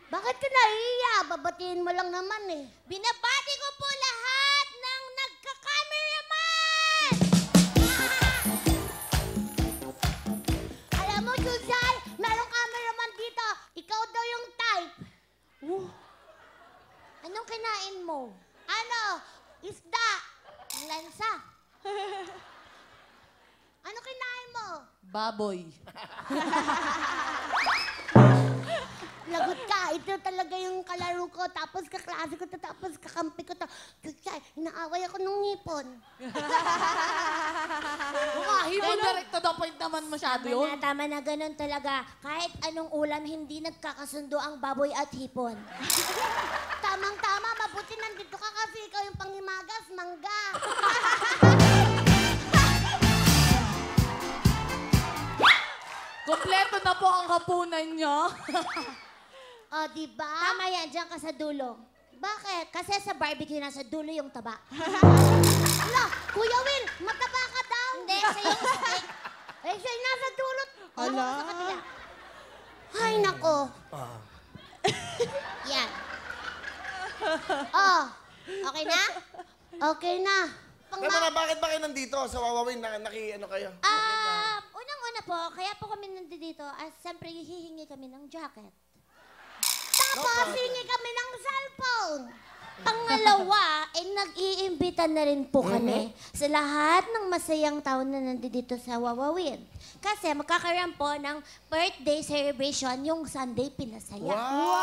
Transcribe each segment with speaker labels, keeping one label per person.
Speaker 1: Bakit ka naiiya? Babatiin mo lang naman eh.
Speaker 2: Binabati ko po lahat ng nagka-cameraman!
Speaker 1: Alam mo, Chusay, merong cameraman dito. Ikaw daw yung type.
Speaker 2: Anong kinain mo?
Speaker 1: Ano? Isda. Lansa. Ano kinain mo?
Speaker 3: Baboy.
Speaker 1: Lagot ka. Ito talaga yung kalaro ko. Tapos kaklase ko to. Tapos kakampi ko to. Chusay, inaaway ako ng ngipon.
Speaker 3: Hipon direct to the point naman masyado yun.
Speaker 2: Tama na ganun talaga. Kahit anong ulam, hindi nagkakasundo ang baboy at hipon.
Speaker 1: Tamang-tama. Mabuti nandito ka kasi ikaw yung panghimagas, mangga.
Speaker 3: Kompleto na po ang hapunan niyo.
Speaker 1: O, diba?
Speaker 2: Tama yan, dyan ka sa dulo.
Speaker 1: Bakit?
Speaker 2: Kasi sa barbecue, nasa dulo yung taba.
Speaker 1: Ala, Kuya Will, mataba ka daw.
Speaker 2: Hindi, sa yung steak.
Speaker 1: Eh, siya'y nasa dulot.
Speaker 3: Ala.
Speaker 1: Sa kanila. Ay, nako.
Speaker 2: Yan.
Speaker 1: Oh,
Speaker 2: Okay na?
Speaker 1: okay na.
Speaker 4: Tama na, bakit ba kayo nandito sa Wawawin? Ano kayo?
Speaker 2: Unang-una po, kaya po kami nandito, siyempre hihingi kami ng jacket.
Speaker 1: Tapos, hingi kami ng cellphone.
Speaker 2: Pangalawa, nag-iimbita na rin po kami sa lahat ng masayang tao na nandito sa Wawawin. Kasi magkakaroon po ng birthday celebration yung Sunday Pinasaya.
Speaker 1: Oo.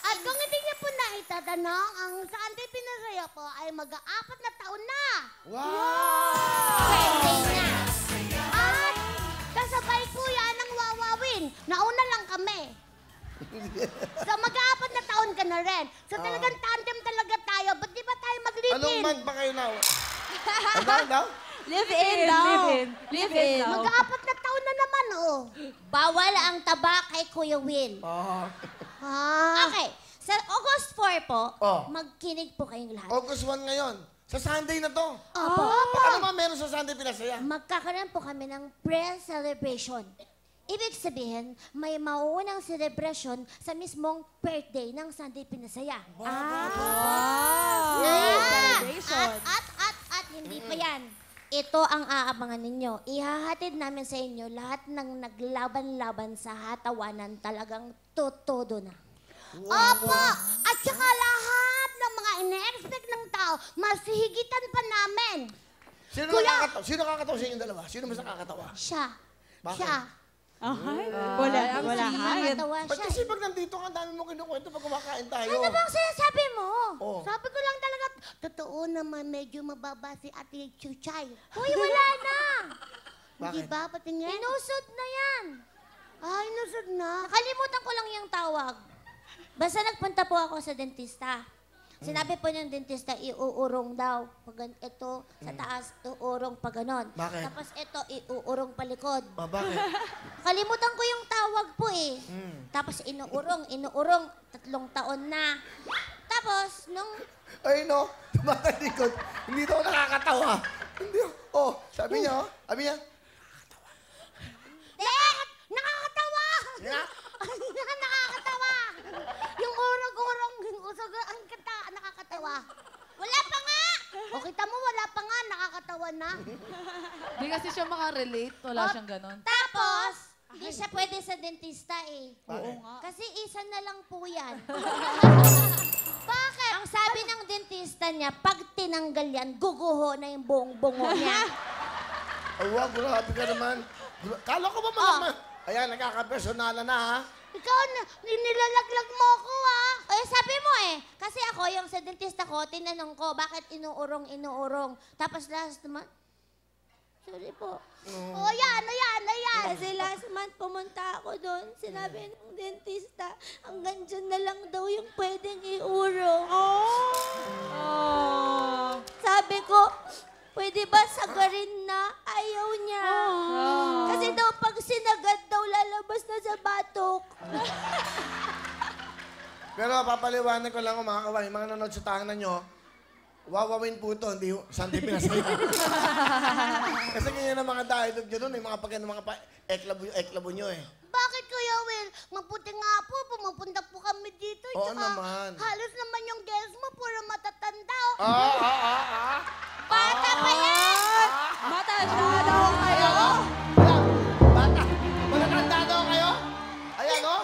Speaker 1: At kung hindi niyo po naitatanong, ang Sunday Pinasaya po ay mag-aapat na taon na.
Speaker 2: Birthday na!
Speaker 1: At kasabay po yan ng Wawawin. Nauna lang kami. So mag-aapat na taon ka na rin. So talagang tandem talaga tayo. Ba't di ba tayo mag-live-in?
Speaker 4: Anong month ba kayo na? Ano daw?
Speaker 3: Live in daw. Live in.
Speaker 1: Mag-aapat na taon na naman, oh.
Speaker 2: Bawal ang taba kay Kuya Will.
Speaker 1: Ah.
Speaker 2: Okay, sa August 4 po,
Speaker 4: Oh.
Speaker 2: magkinig po kayong lahat.
Speaker 4: August 1 ngayon. Sa Sunday na to.
Speaker 2: Opo.
Speaker 4: Ano ba meron sa Sunday Pinasaya?
Speaker 2: Magkakaroon po kami ng pre-celebration. Ibig sabihin, may mauunang celebration sa mismong birthday ng Sunday Pinasaya. At hindi pa yan. Ito ang aabangan ninyo. Ihahatid namin sa inyo lahat ng naglaban-laban sa hatawanan, talagang todo na.
Speaker 1: Opo! At saka lahat ng mga ine-expect ng tao, mas higitan pa namin.
Speaker 4: Sino
Speaker 1: Kuya!
Speaker 4: nakakatawa? Sino nakakatawa sa inyong dalawa? Sino mas nakakatawa?
Speaker 1: Siya.
Speaker 4: Bakit?
Speaker 1: Siya.
Speaker 3: Wala hangin.
Speaker 2: Nakakatawa
Speaker 4: Ba't
Speaker 2: siya.
Speaker 4: kasi pag nandito ka, ang dami mo kinukwento pag kumakain tayo?
Speaker 2: Ano bang sinasabi mo?
Speaker 4: Oh.
Speaker 1: Sabi ko lang talaga, totoo naman medyo mababa si Ate Chuchay.
Speaker 2: Uy, wala na!
Speaker 1: Di
Speaker 4: Bakit?
Speaker 1: ba? Patingin?
Speaker 2: Inusod na yan.
Speaker 1: Ay, nasad na.
Speaker 2: Nakalimutan ko lang yung tawag. Basta nagpunta po ako sa dentista. Sinabi po ng dentista, iuurong daw. Pag ito, sa taas, iuurong pa ganon.
Speaker 4: Bakit?
Speaker 2: Tapos ito, iuurong palikod.
Speaker 4: Bakit?
Speaker 2: Kalimutan ko yung tawag po eh. Tapos inuurong, 3 taon na. Tapos, nung
Speaker 4: Ay, no. Tumatalikod. Hindi daw nakakatawa. Hindi. Oh, sabi niya, oh. Sabi niya,
Speaker 1: Nakakatawa!
Speaker 4: nga.
Speaker 1: Nakakatawa! Yung urong-urong, yung usog, ang kata, nakakatawa.
Speaker 2: wala pa nga!
Speaker 1: O kita mo, wala pa nga, nakakatawa na.
Speaker 3: Hindi kasi siya makarelate. Wala siyang ganon.
Speaker 2: Tapos, hindi siya pwede sa dentista eh.
Speaker 4: Bakit?
Speaker 2: Kasi isa na lang po yan.
Speaker 1: Bakit?
Speaker 2: Ang sabi ng dentista niya, pag tinanggal yan, guguho na yung buong bungo niya.
Speaker 4: Ay, wag, grabe ka naman. Kala ko ba malaman? Ayan, nagkakapersonalan na, ha?
Speaker 1: Ikaw, nilalaglag mo ako, ha?
Speaker 2: Eh, sabi mo eh. Kasi ako, yung sa dentista ko, tinanong ko, bakit inuurong? Tapos last month, sorry po.
Speaker 1: O yan, ayan.
Speaker 2: Kasi last month, pumunta ako doon. Sinabi ng dentista, hanggang dyan na lang daw yung pwedeng iurong. Sabi ko, pwede ba sagarin na? Ayaw niya. Kasi daw, pag sinagad daw, lalabas na sa batok.
Speaker 4: Pero papaliwanag ko lang kung mga kawain, mga nanonood sa tahanan nyo, Wawawin po ito, hindi Sunday Pinasaya. Kasi ganyan ang mga dialogue nyo doon, yung mga pag mga eklabo nyo eh.
Speaker 1: Bakit, Kuya Will? mabuti nga po, pumupunta po kami dito.
Speaker 4: Oo
Speaker 1: Tsaka
Speaker 4: naman.
Speaker 1: halos naman yung guest mo, puro matatanda.
Speaker 2: Bata pa yan!
Speaker 3: Matanda daw kayo.
Speaker 4: Ayan, bata. Matatanda daw kayo? Ayan, oh.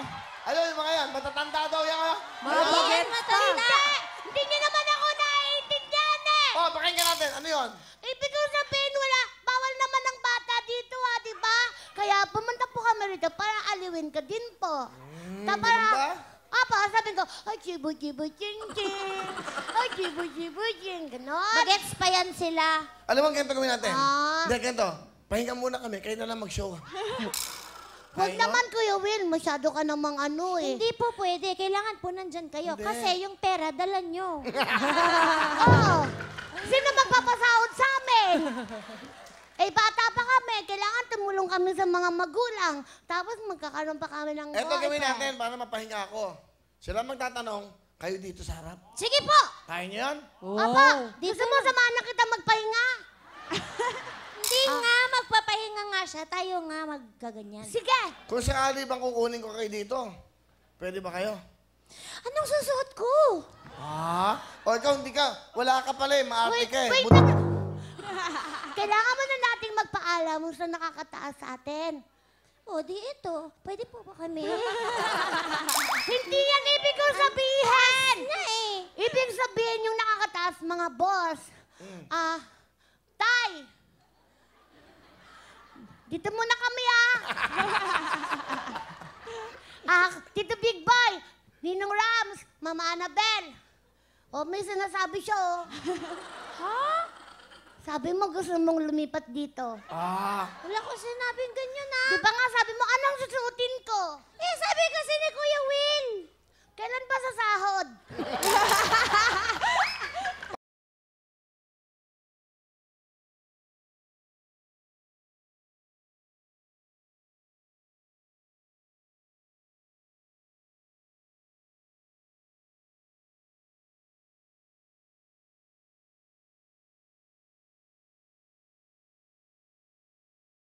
Speaker 4: Ano yung mga yan? Matatanda daw yan, oh.
Speaker 3: Mga
Speaker 4: Ayan, oh.
Speaker 3: bagets pa.
Speaker 1: Hindi niyo naman ako naiintindihan eh!
Speaker 4: Oh, pakinggan natin. Ano yun?
Speaker 1: Ibig ko sabihin, bawal naman ang bata dito di ba? Kaya pumunta po kami rito para aliwin ka din po.
Speaker 4: ganun ba?
Speaker 1: Sabi ko, ay, chibu-chibu-ching-ching. Ay, chibu-chibu-ching. Ganon.
Speaker 2: Bagets pa yan sila.
Speaker 4: Alam mo ang ganito gawin natin?
Speaker 1: Ah.
Speaker 4: Hindi, ganito. Pahinga muna kami. Kayo na lang mag-show.
Speaker 1: Huwag
Speaker 4: Kaya
Speaker 1: naman, Kuya Will. Masyado ka namang ano eh.
Speaker 2: Hindi po pwede. Kailangan po nandyan kayo.
Speaker 4: Hindi.
Speaker 2: Kasi yung pera, dala nyo.
Speaker 1: Oo. Sino magpapasahod sa amin? Eh, bata pa kami. Kailangan tumulong kami sa mga magulang. Tapos magkakaroon pa kami ng
Speaker 4: Eto gawin
Speaker 1: boyfriend.
Speaker 4: natin para mapahinga ako. Sila magtatanong, kayo dito sa harap.
Speaker 2: Sige po!
Speaker 4: Kaya niyo yan?
Speaker 1: Apa, gusto mo samahan na kita magpahinga?
Speaker 2: Hindi nga, magpapahinga nga siya. Tayo nga maggaganyan.
Speaker 1: Sige.
Speaker 4: Kung sakali bang kukunin ko kayo dito, pwede ba kayo?
Speaker 2: Anong susuot ko?
Speaker 4: O ikaw, hindi ka. Wala ka pala eh. Maarte ka eh.
Speaker 1: Wait. Kailangan mo na nating magpaalam kung saan nakakataas sa atin.
Speaker 2: O, di ito. Pwede po ba kami?
Speaker 1: Hindi yan ibig kong sabihin!
Speaker 2: Na eh.
Speaker 1: Ibig sabihin yung nakakataas mga boss. Tay! Dito muna kami Tito Big Boy, Ninong Rams, Mama Annabel. May sinasabi siya Sabi mo gusto mong lumipat dito.
Speaker 2: Wala ko sinabing ganyan
Speaker 1: Di ba nga sabi mo, anong susuotin ko?
Speaker 2: Eh, sabi kasi